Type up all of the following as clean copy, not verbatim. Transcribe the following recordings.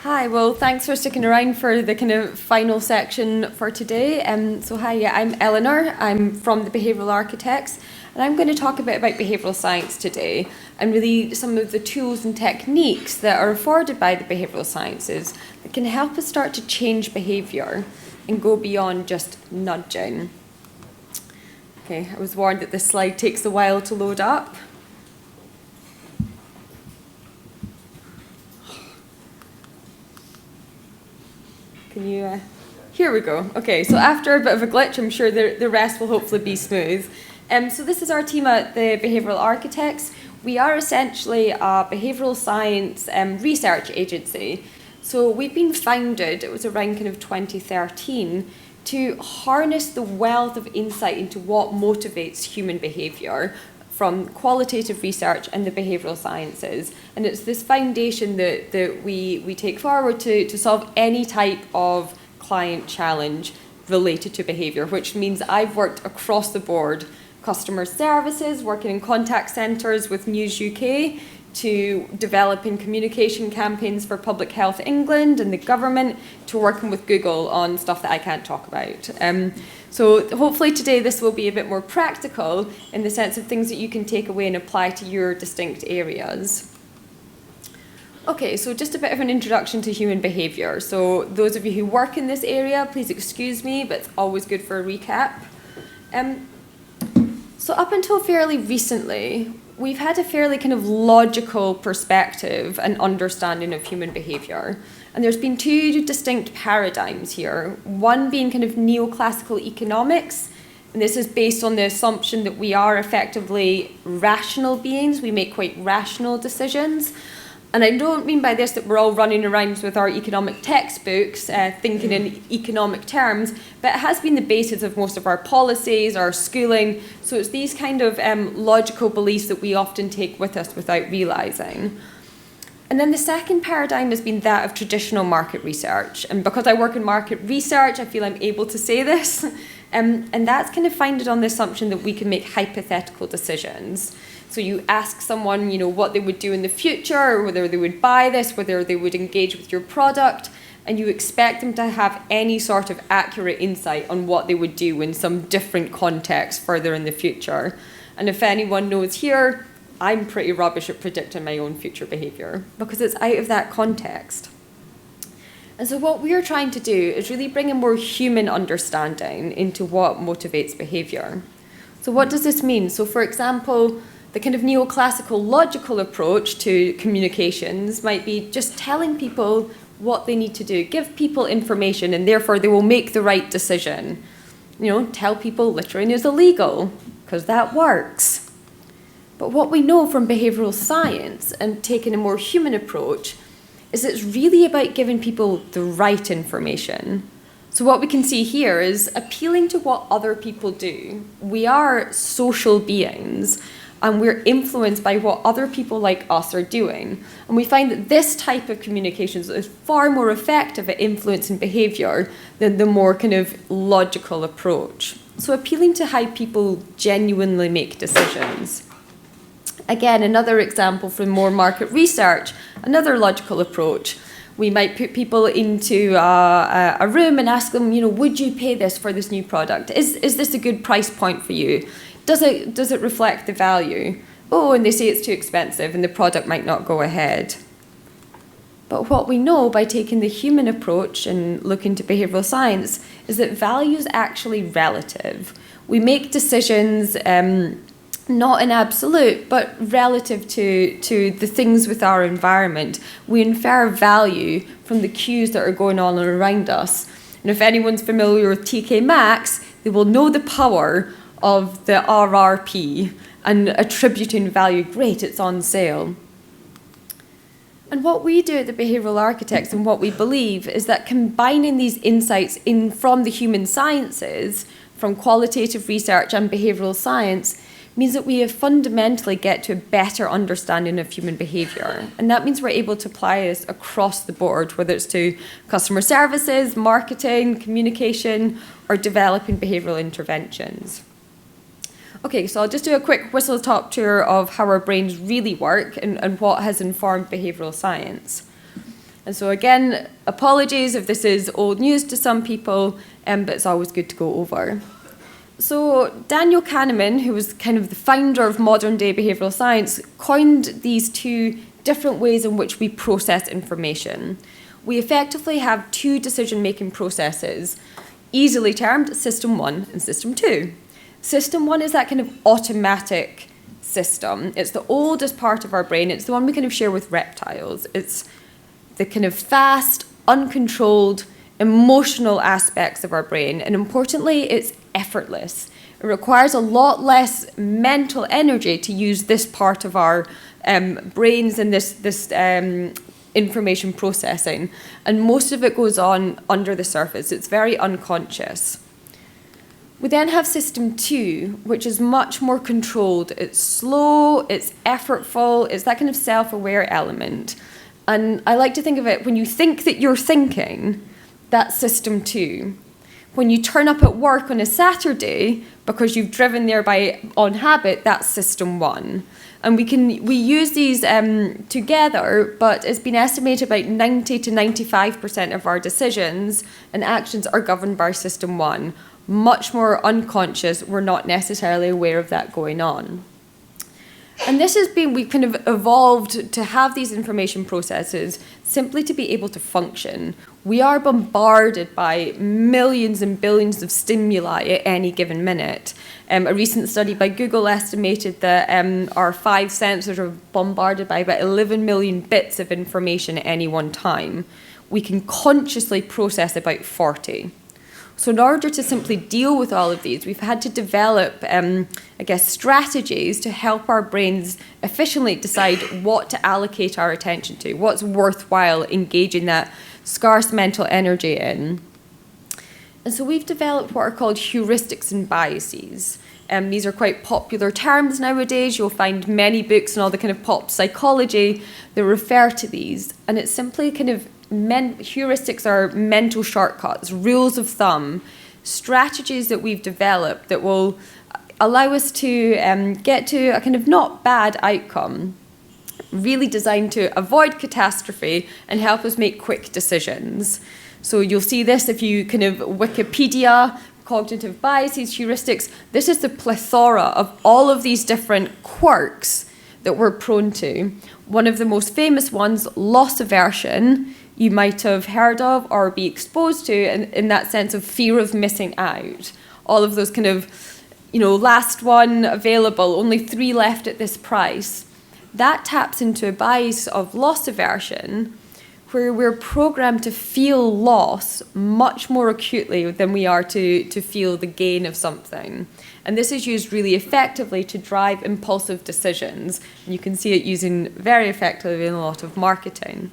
Hi, well, thanks for sticking around for the kind of final section for today. I'm Eleanor. I'm from the Behavioural Architects, and I'm going to talk a bit about behavioural science today, and really some of the tools and techniques that are afforded by the behavioural sciences that can help us start to change behaviour and go beyond just nudging. Okay, I was warned that this slide takes a while to load up. Can you, here we go. Okay, so after a bit of a glitch, I'm sure the rest will hopefully be smooth. So this is our team at the Behavioural Architects. We are essentially a behavioural science research agency. So we've been founded, it was around kind of 2013, to harness the wealth of insight into what motivates human behaviour from qualitative research and the behavioural sciences. And it's this foundation that we take forward to solve any type of client challenge related to behaviour, which means I've worked across the board, customer services, working in contact centres with News UK, to developing communication campaigns for Public Health England and the government, to working with Google on stuff that I can't talk about. So hopefully today this will be a bit more practical in the sense of things that you can take away and apply to your distinct areas. Okay, so just a bit of an introduction to human behaviour. So those of you who work in this area, please excuse me, but it's always good for a recap. So up until fairly recently, we've had a fairly kind of logical perspective and understanding of human behaviour. And there's been two distinct paradigms here. One being kind of neoclassical economics, and this is based on the assumption that we are effectively rational beings, we make quite rational decisions. And I don't mean by this that we're all running around with our economic textbooks thinking in economic terms, but it has been the basis of most of our policies, our schooling. So it's these kind of logical beliefs that we often take with us without realising. And then the second paradigm has been that of traditional market research. And because I work in market research, I feel I'm able to say this. And that's kind of founded on the assumption that we can make hypothetical decisions. So you ask someone, what they would do in the future, or whether they would buy this, whether they would engage with your product, and you expect them to have any sort of accurate insight on what they would do in some different context further in the future. And if anyone knows here, I'm pretty rubbish at predicting my own future behaviour because it's out of that context. And so what we're trying to do is really bring a more human understanding into what motivates behaviour. So what does this mean? So for example, the kind of neoclassical logical approach to communications might be just telling people what they need to do, give people information, and therefore they will make the right decision. Tell people littering is illegal, because that works. But what we know from behavioural science and taking a more human approach is it's really about giving people the right information. So what we can see here is appealing to what other people do. We are social beings, and we're influenced by what other people like us are doing. And we find that this type of communications is far more effective at influencing behaviour than the more kind of logical approach. So appealing to how people genuinely make decisions. Again, another example from more market research, another logical approach. We might put people into a room and ask them, would you pay this for this new product? Is this a good price point for you? Does it reflect the value? Oh, and they say it's too expensive and the product might not go ahead. But what we know by taking the human approach and looking to behavioural science is that value is actually relative. We make decisions not in absolute, but relative to the things with our environment. We infer value from the cues that are going on around us. And if anyone's familiar with TK Maxx, they will know the power of the RRP and attributing value. Great, it's on sale. And what we do at the Behavioural Architects and what we believe is that combining these insights from the human sciences, from qualitative research and behavioural science, means that we fundamentally get to a better understanding of human behaviour. And that means we're able to apply this across the board, whether it's to customer services, marketing, communication, or developing behavioural interventions. Okay, so I'll just do a quick whistle-top tour of how our brains really work and what has informed behavioural science. And so again, apologies if this is old news to some people, but it's always good to go over. So Daniel Kahneman, who was kind of the founder of modern day behavioural science, coined these two different ways in which we process information. We effectively have two decision-making processes, easily termed System 1 and System 2. System 1 is that kind of automatic system. It's the oldest part of our brain. It's the one we kind of share with reptiles. It's the kind of fast, uncontrolled, emotional aspects of our brain. And importantly, it's effortless. It requires a lot less mental energy to use this part of our brains and this information processing. And most of it goes on under the surface. It's very unconscious. We then have System 2, which is much more controlled. It's slow, it's effortful, it's that kind of self-aware element. And I like to think of it, when you think that you're thinking, that's System 2. When you turn up at work on a Saturday, because you've driven there on habit, that's System 1. And we use these together, but it's been estimated about 90 to 95% of our decisions and actions are governed by System 1. Much more unconscious, we're not necessarily aware of that going on. And this has been, we've kind of evolved to have these information processes simply to be able to function. We are bombarded by millions and billions of stimuli at any given minute. A recent study by Google estimated that our five senses are bombarded by about 11 million bits of information at any one time. We can consciously process about 40. So in order to simply deal with all of these, we've had to develop, strategies to help our brains efficiently decide what to allocate our attention to, what's worthwhile engaging that scarce mental energy in. And so we've developed what are called heuristics and biases. These are quite popular terms nowadays. You'll find many books and all the kind of pop psychology that refer to these. And it's simply kind of heuristics are mental shortcuts, rules of thumb, strategies that we've developed that will allow us to get to a kind of not bad outcome, really designed to avoid catastrophe and help us make quick decisions. So you'll see this if you kind of Wikipedia, cognitive biases, heuristics. This is the plethora of all of these different quirks that we're prone to. One of the most famous ones, loss aversion, you might have heard of or be exposed to in that sense of fear of missing out. All of those kind of, last one available, only 3 left at this price. That taps into a bias of loss aversion where we're programmed to feel loss much more acutely than we are to feel the gain of something. And this is used really effectively to drive impulsive decisions. And you can see it using very effectively in a lot of marketing.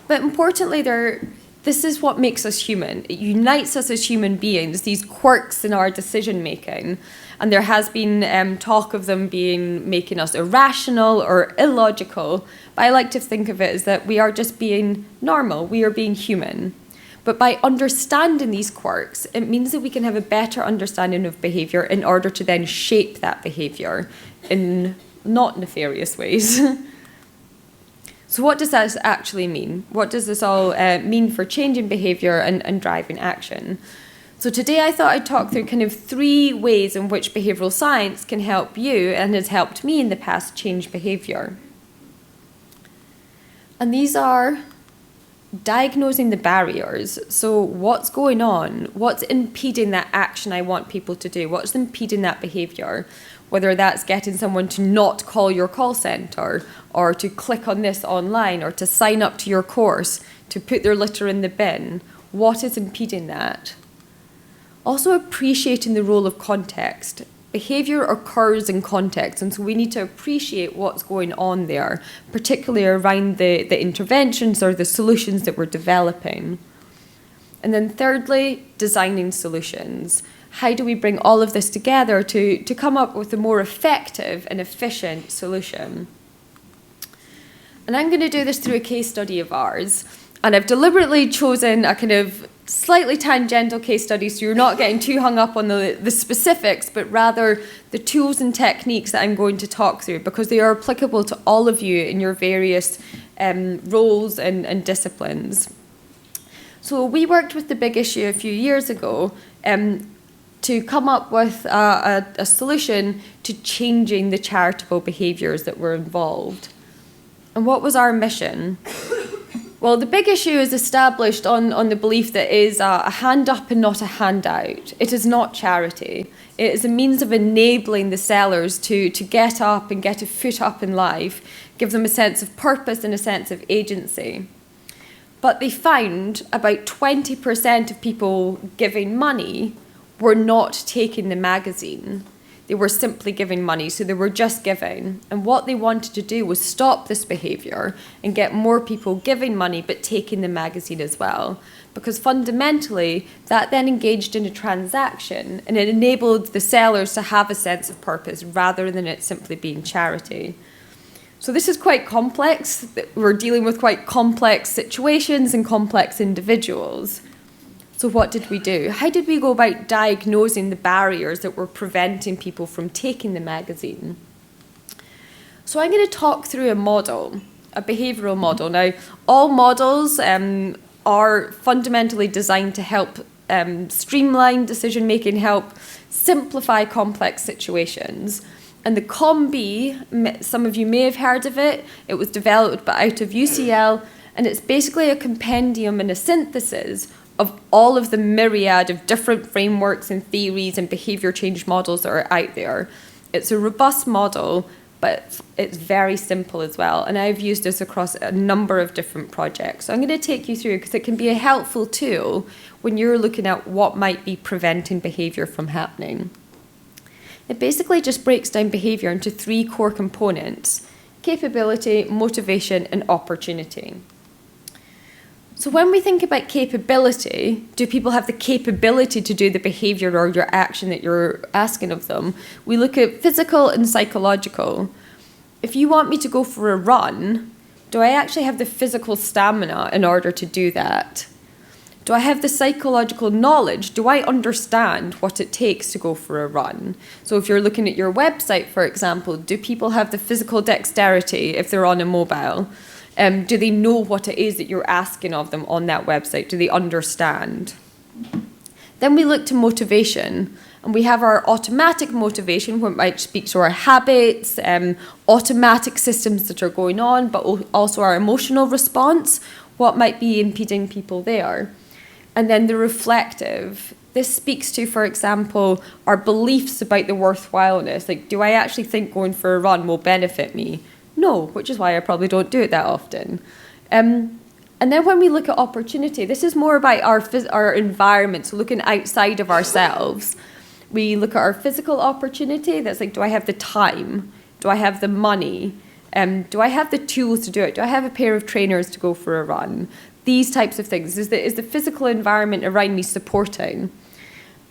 But importantly, this is what makes us human. It unites us as human beings, these quirks in our decision making. And there has been talk of them making us irrational or illogical. But I like to think of it as that we are just being normal. We are being human. But by understanding these quirks, it means that we can have a better understanding of behaviour in order to then shape that behaviour in not nefarious ways. So what does that actually mean? What does this all mean for changing behaviour and driving action? So today I thought I'd talk through kind of 3 ways in which behavioural science can help you and has helped me in the past change behaviour. And these are diagnosing the barriers. So what's going on? What's impeding that action I want people to do? What's impeding that behaviour? Whether that's getting someone to not call your call centre or to click on this online or to sign up to your course, to put their litter in the bin. What is impeding that? Also appreciating the role of context. Behaviour occurs in context, and so we need to appreciate what's going on there, particularly around the interventions or the solutions that we're developing. And then thirdly, designing solutions. How do we bring all of this together to come up with a more effective and efficient solution? And I'm going to do this through a case study of ours. And I've deliberately chosen a kind of slightly tangential case study so you're not getting too hung up on the specifics, but rather the tools and techniques that I'm going to talk through because they are applicable to all of you in your various roles and disciplines. So we worked with the Big Issue a few years ago to come up with a solution to changing the charitable behaviours that were involved. And what was our mission? Well, the Big Issue is established on the belief that it is a hand up and not a handout. It is not charity. It is a means of enabling the sellers to get up and get a foot up in life, give them a sense of purpose and a sense of agency. But they found about 20% of people giving money were not taking the magazine. They were simply giving money, so they were just giving. And what they wanted to do was stop this behaviour and get more people giving money but taking the magazine as well. Because fundamentally, that then engaged in a transaction and it enabled the sellers to have a sense of purpose rather than it simply being charity. So this is quite complex. We're dealing with quite complex situations and complex individuals. So what did we do? How did we go about diagnosing the barriers that were preventing people from taking the magazine? So I'm going to talk through a model, a behavioural model. Now, all models are fundamentally designed to help streamline decision-making, help simplify complex situations. And the COM-B, some of you may have heard of it. It was developed out of UCL, and it's basically a compendium and a synthesis of all of the myriad of different frameworks and theories and behaviour change models that are out there. It's a robust model, but it's very simple as well. And I've used this across a number of different projects. So I'm going to take you through because it can be a helpful tool when you're looking at what might be preventing behaviour from happening. It basically just breaks down behaviour into 3 core components: capability, motivation, and opportunity. So when we think about capability, do people have the capability to do the behaviour or your action that you're asking of them? We look at physical and psychological. If you want me to go for a run, do I actually have the physical stamina in order to do that? Do I have the psychological knowledge? Do I understand what it takes to go for a run? So if you're looking at your website, for example, do people have the physical dexterity if they're on a mobile? Do they know what it is that you're asking of them on that website? Do they understand? Then we look to motivation, and we have our automatic motivation, which might speak to our habits, automatic systems that are going on, but also our emotional response, what might be impeding people there. And then the reflective. This speaks to, for example, our beliefs about the worthwhileness. Like, do I actually think going for a run will benefit me? No, which is why I probably don't do it that often. And then when we look at opportunity, this is more about our environment, so looking outside of ourselves. We look at our physical opportunity. That's like, do I have the time? Do I have the money? Do I have the tools to do it? Do I have a pair of trainers to go for a run? These types of things. Is the physical environment around me supporting?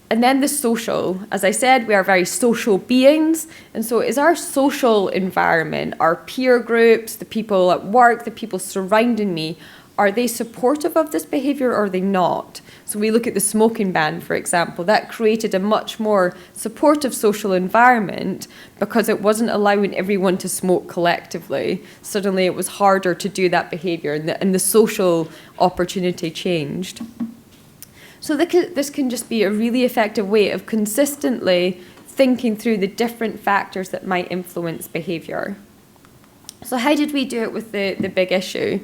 And then the social. As I said, we are very social beings. And so is our social environment, our peer groups, the people at work, the people surrounding me, are they supportive of this behaviour or are they not? So we look at the smoking ban, for example. That created a much more supportive social environment because it wasn't allowing everyone to smoke collectively. Suddenly it was harder to do that behaviour and the social opportunity changed. So this can just be a really effective way of consistently thinking through the different factors that might influence behaviour. So how did we do it with the Big Issue?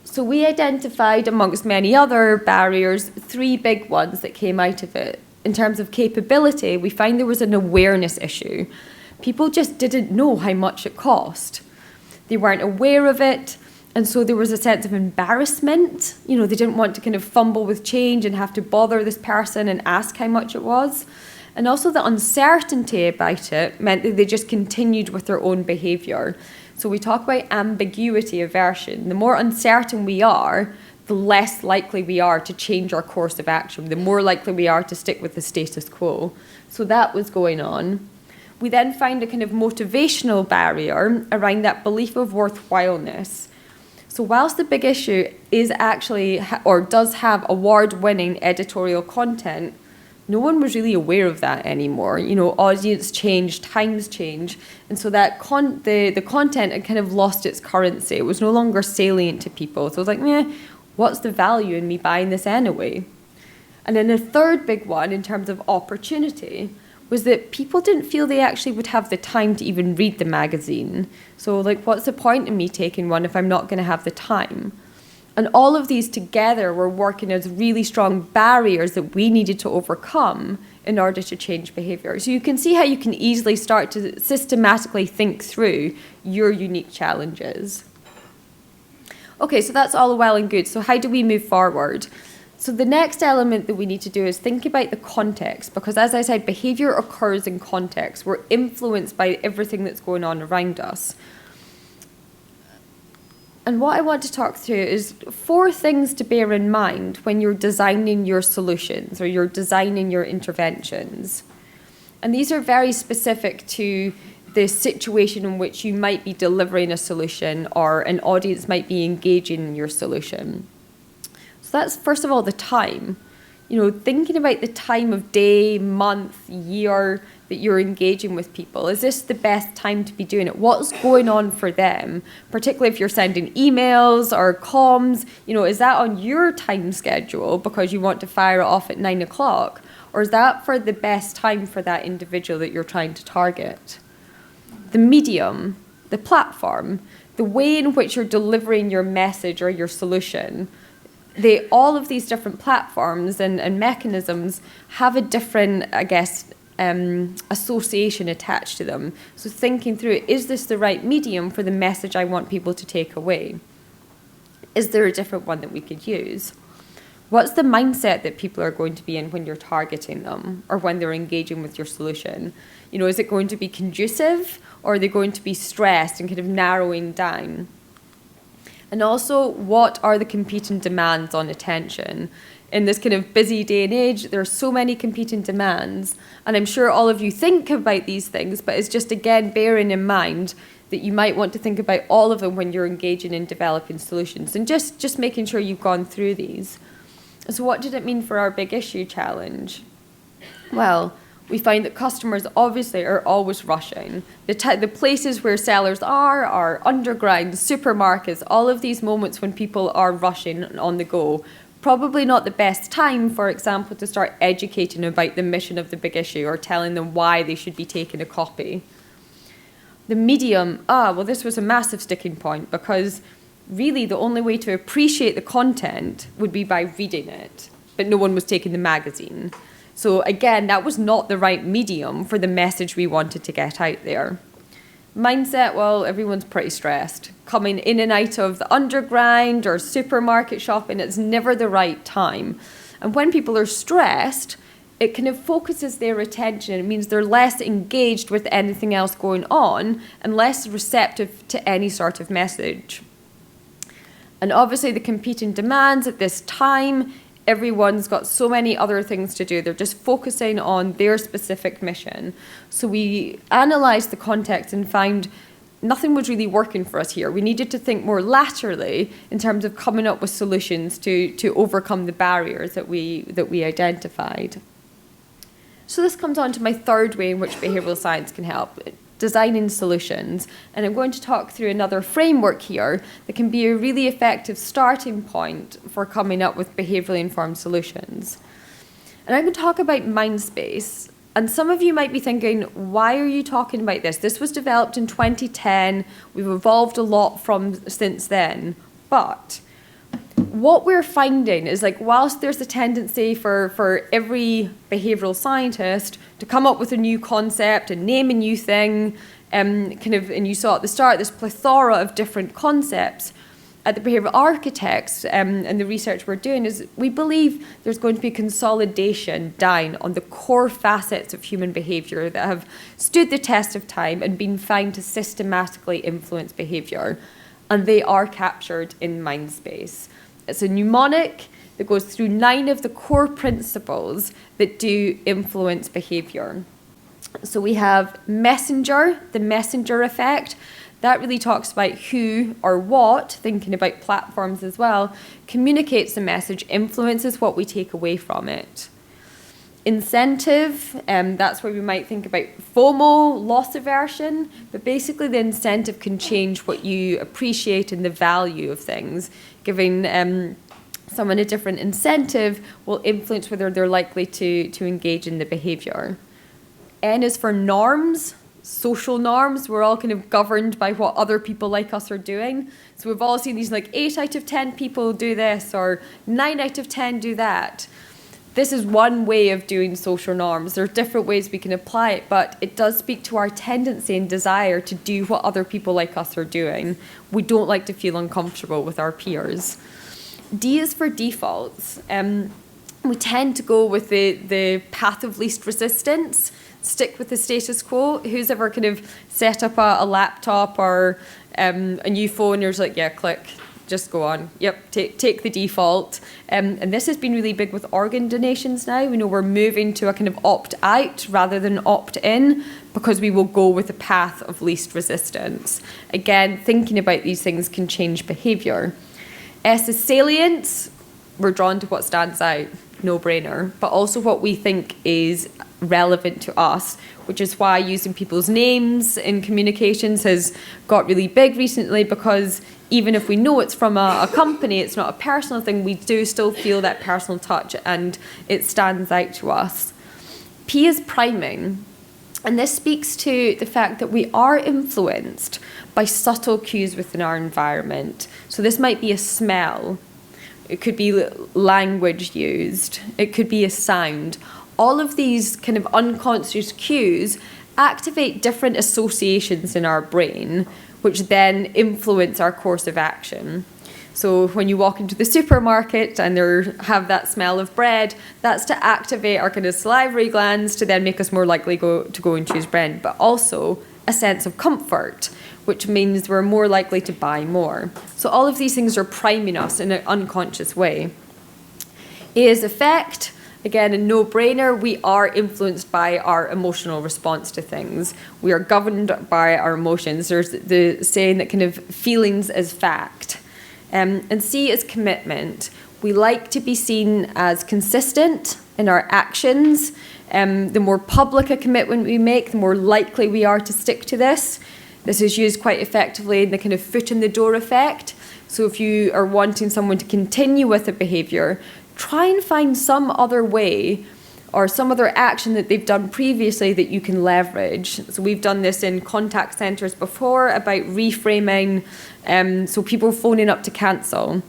So we identified, amongst many other barriers, 3 big ones that came out of it. In terms of capability, we found there was an awareness issue. People just didn't know how much it cost. They weren't aware of it. And so there was a sense of embarrassment. You know, they didn't want to kind of fumble with change and have to bother this person and ask how much it was. And also the uncertainty about it meant that they just continued with their own behaviour. So we talk about ambiguity aversion. The more uncertain we are, the less likely we are to change our course of action, the more likely we are to stick with the status quo. So that was going on. We then found a kind of motivational barrier around that belief of worthwhileness. So whilst the Big Issue is actually, or does have award-winning editorial content, no one was really aware of that anymore. You know, audience change, times change, and so that the content had kind of lost its currency. It was no longer salient to people. So it was like, what's the value in me buying this anyway? And then the third big one in terms of opportunity was that people didn't feel they actually would have the time to even read the magazine. So like, what's the point in me taking one if I'm not going to have the time? And all of these together were working as really strong barriers that we needed to overcome in order to change behaviour. So you can see how you can easily start to systematically think through your unique challenges. Okay, so that's all well and good. So how do we move forward? So the next element that we need to do is think about the context, because as I said, behaviour occurs in context. We're influenced by everything that's going on around us. And what I want to talk through is 4 things to bear in mind when you're designing your solutions or you're designing your interventions. And these are very specific to the situation in which you might be delivering a solution or an audience might be engaging in your solution. So that's, first of all, the time. You know, thinking about the time of day, month, year that you're engaging with people. Is this the best time to be doing it? What's going on for them? Particularly if you're sending emails or comms, you know, is that on your time schedule because you want to fire it off at 9 o'clock? Or is that for the best time for that individual that you're trying to target? The medium, the platform, the way in which you're delivering your message or your solution. All of these different platforms and mechanisms have a different, I guess, association attached to them. So thinking through, is this the right medium for the message I want people to take away? Is there a different one that we could use? What's the mindset that people are going to be in when you're targeting them or when they're engaging with your solution? You know, is it going to be conducive or are they going to be stressed and kind of narrowing down? And also, what are the competing demands on attention? In this kind of busy day and age, there are so many competing demands. And I'm sure all of you think about these things, but it's just, again, bearing in mind that you might want to think about all of them when you're engaging in developing solutions and just making sure you've gone through these. So what did it mean for our big issue challenge? Well, we find that customers obviously are always rushing. The places where sellers are underground, supermarkets, all of these moments when people are rushing on the go. Probably not the best time, for example, to start educating about the mission of the big issue or telling them why they should be taking a copy. The medium, well, this was a massive sticking point because really the only way to appreciate the content would be by reading it, but no one was taking the magazine. So again, that was not the right medium for the message we wanted to get out there. Mindset, well, everyone's pretty stressed. Coming in and out of the underground or supermarket shopping, it's never the right time. And when people are stressed, it kind of focuses their attention. It means they're less engaged with anything else going on and less receptive to any sort of message. And obviously the competing demands at this time, everyone's got so many other things to do. They're just focusing on their specific mission. So we analysed the context and found nothing was really working for us here. We needed to think more laterally in terms of coming up with solutions to overcome the barriers that we identified. So this comes on to my third way in which behavioural science can help, designing solutions. And I'm going to talk through another framework here that can be a really effective starting point for coming up with behaviourally informed solutions. And I'm going to talk about mind space. And some of you might be thinking, why are you talking about this? This was developed in 2010. We've evolved a lot since then. But what we're finding is, like, whilst there's a tendency for every behavioural scientist to come up with a new concept and name a new thing, and you saw at the start this plethora of different concepts, at the Behavioural Architects and the research we're doing is we believe there's going to be consolidation down on the core facets of human behaviour that have stood the test of time and been found to systematically influence behaviour. And they are captured in mind space. It's a mnemonic that goes through 9 of the core principles that do influence behaviour. So we have messenger, the messenger effect. That really talks about who or what, thinking about platforms as well, communicates the message, influences what we take away from it. Incentive, that's where we might think about FOMO, loss aversion, but basically the incentive can change what you appreciate and the value of things. Giving someone a different incentive will influence whether they're likely to engage in the behaviour. N is for norms, social norms. We're all kind of governed by what other people like us are doing. So we've all seen these like 8 out of 10 people do this or 9 out of 10 do that. This is one way of doing social norms. There are different ways we can apply it, but it does speak to our tendency and desire to do what other people like us are doing. We don't like to feel uncomfortable with our peers. D is for defaults. We tend to go with the path of least resistance, stick with the status quo. Who's ever kind of set up a laptop or a new phone, you're just like, yeah, click. Just go on. Yep, take the default. And this has been really big with organ donations now. We know we're moving to a kind of opt-out rather than opt-in because we will go with the path of least resistance. Again, thinking about these things can change behaviour. S is salience. We're drawn to what stands out, no-brainer, but also what we think is relevant to us, which is why using people's names in communications has got really big recently, because even if we know it's from a company, it's not a personal thing, we do still feel that personal touch and it stands out to us. P is priming, and this speaks to the fact that we are influenced by subtle cues within our environment. So this might be a smell, it could be language used, it could be a sound. All of these kind of unconscious cues activate different associations in our brain, which then influence our course of action. So when you walk into the supermarket and they have that smell of bread, that's to activate our kind of salivary glands to then make us more likely to go and choose bread, but also a sense of comfort, which means we're more likely to buy more. So all of these things are priming us in an unconscious way. A is effect. Again, a no-brainer, we are influenced by our emotional response to things. We are governed by our emotions. There's the saying that kind of feelings as fact. And C is commitment. We like to be seen as consistent in our actions. The more public a commitment we make, the more likely we are to stick to this. This is used quite effectively in the kind of foot in the door effect. So if you are wanting someone to continue with a behaviour, try and find some other way or some other action that they've done previously that you can leverage. So we've done this in contact centres before about reframing, so people phoning up to cancel.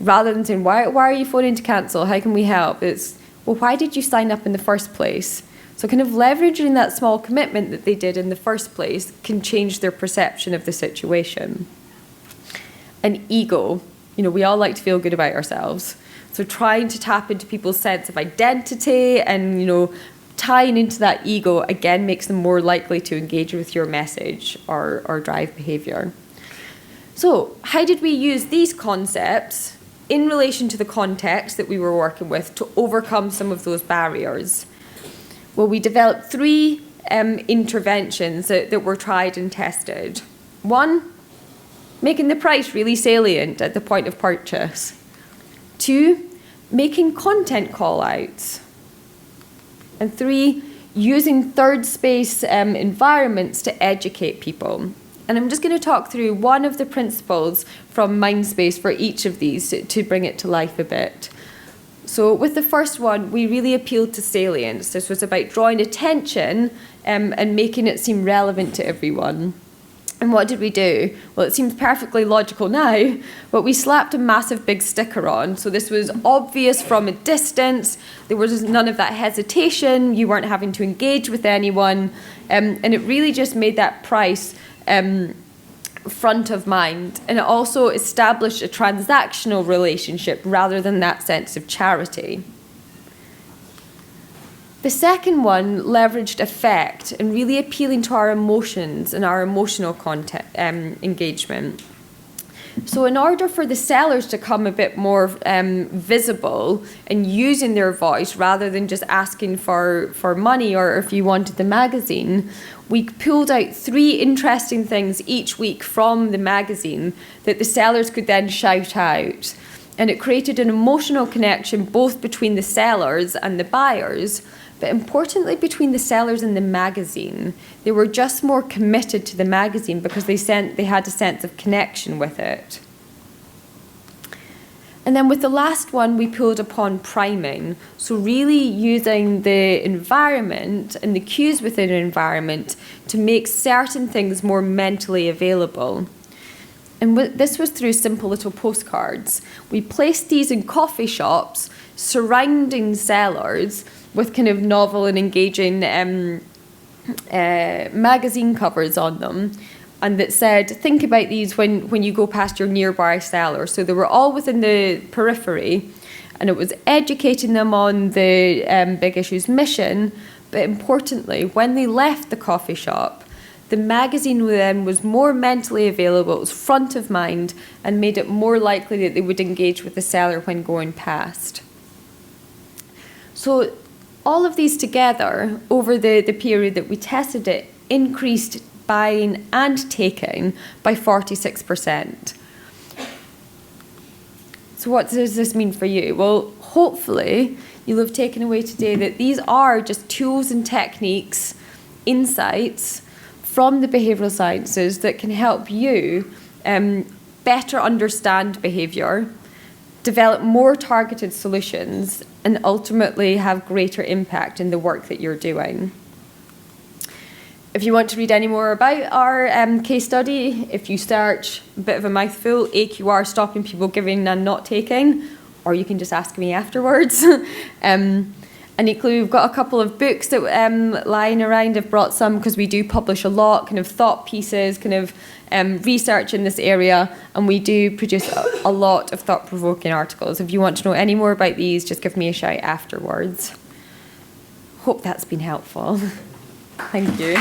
Rather than saying, why are you phoning to cancel? How can we help? It's, well, why did you sign up in the first place? So kind of leveraging that small commitment that they did in the first place can change their perception of the situation. And ego, we all like to feel good about ourselves. So trying to tap into people's sense of identity and, tying into that ego, again, makes them more likely to engage with your message or drive behaviour. So how did we use these concepts in relation to the context that we were working with to overcome some of those barriers? Well, we developed 3 interventions that were tried and tested. 1, making the price really salient at the point of purchase. 2, making content call-outs. And 3, using third space environments to educate people. And I'm just going to talk through one of the principles from Mindspace for each of these to bring it to life a bit. So with the first one, we really appealed to salience. This was about drawing attention and making it seem relevant to everyone. And what did we do? Well, it seems perfectly logical now, but we slapped a massive big sticker on. So this was obvious from a distance. There was none of that hesitation. You weren't having to engage with anyone. And it really just made that price front of mind. And it also established a transactional relationship rather than that sense of charity. The second one leveraged affect and really appealing to our emotions and our emotional content, engagement. So in order for the sellers to come a bit more visible and using their voice rather than just asking for money or if you wanted the magazine, we pulled out 3 interesting things each week from the magazine that the sellers could then shout out. And it created an emotional connection both between the sellers and the buyers, but importantly between the sellers and the magazine. They were just more committed to the magazine because they had a sense of connection with it. And then with the last one, we pulled upon priming. So really using the environment and the cues within an environment to make certain things more mentally available. And this was through simple little postcards. We placed these in coffee shops surrounding sellers with kind of novel and engaging magazine covers on them. And that said, think about these when you go past your nearby seller. So they were all within the periphery, and it was educating them on the Big Issues mission. But importantly, when they left the coffee shop, the magazine then was more mentally available, it was front of mind, and made it more likely that they would engage with the seller when going past. So all of these together, over the period that we tested it, increased buying and taking by 46%. So what does this mean for you? Well, hopefully you'll have taken away today that these are just tools and techniques, insights from the behavioural sciences that can help you better understand behaviour, develop more targeted solutions, and ultimately have greater impact in the work that you're doing. If you want to read any more about our case study, if you search, a bit of a mouthful, AQR, stopping people giving and not taking, or you can just ask me afterwards. And equally, we've got a couple of books that lying around. I've brought some because we do publish a lot, kind of thought pieces, kind of research in this area, and we do produce a lot of thought-provoking articles. If you want to know any more about these, just give me a shout afterwards. Hope that's been helpful. Thank you.